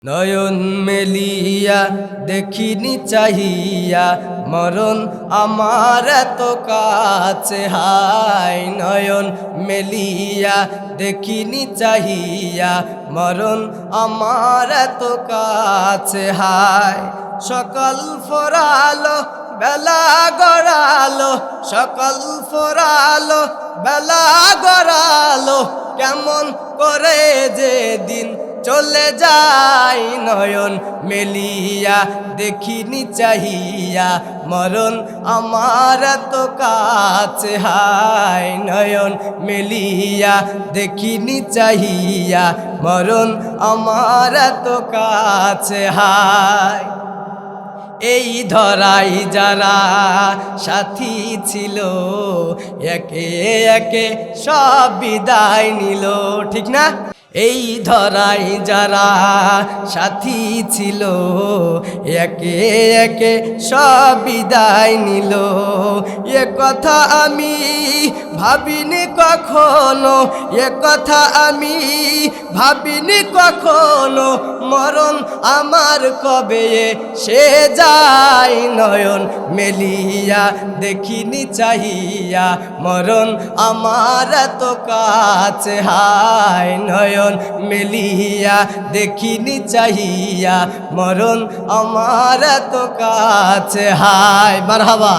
নয়ন মেলিয়া দেখিনি চাহিয়া মরণ আমার এত কাছে হায়। নয়ন মেলিয়া দেখিনি চাহিয়া মরণ আমার এত কাছে হায়। সকাল ফোরালো বেলা গড়ালো, সকাল ফোরালো বেলা গড়ালো, কেমন করে যে দিন চলে যায়। নয়ন মেলিয়া দেখিনি চাহিয়া মরণ আমার এত কাছে হায়। নয়ন মেলিয়া দেখিনি চাহিয়া মরণ আমার এত কাছে হায়। এই ধরাই যারা সাথী ছিল, একে একে সব বিদায় নিল, ঠিক না? এই ধরাই যারা সাথী ছিল, একে একে সব বিদায় নিল। এ কথা আমি ভাবিনি কখনো, এ কথা আমি ভাবিনি কখনো, মরণ আমার কবে সে যায়। নয়ন মেলিয়া দেখিনি চাহিয়া মরণ আমার এত কাছে হায়। নয়ন মেলিয়া দেখিনি চাহিয়া মরণ আমার এত কাছে হায়। মারহাবা।